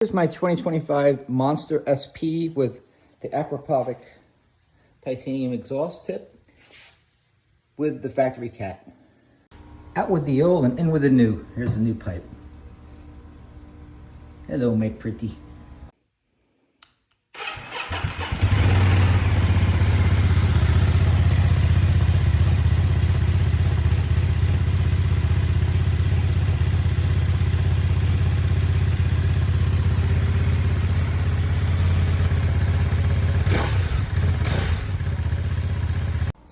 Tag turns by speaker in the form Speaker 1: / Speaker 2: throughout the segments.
Speaker 1: Here's my 2025 Monster SP with the Akrapovic titanium exhaust tip with the factory cat. Out with the old and in with the new. Here's the new pipe. Hello, my pretty.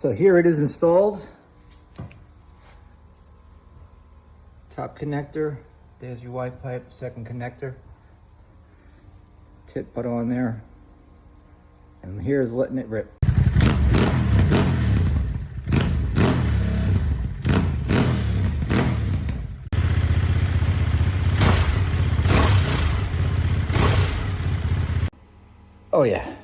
Speaker 1: So here it is installed. Top connector, there's your Y pipe, second connector. Tip put on there. And here's letting it rip. Oh yeah.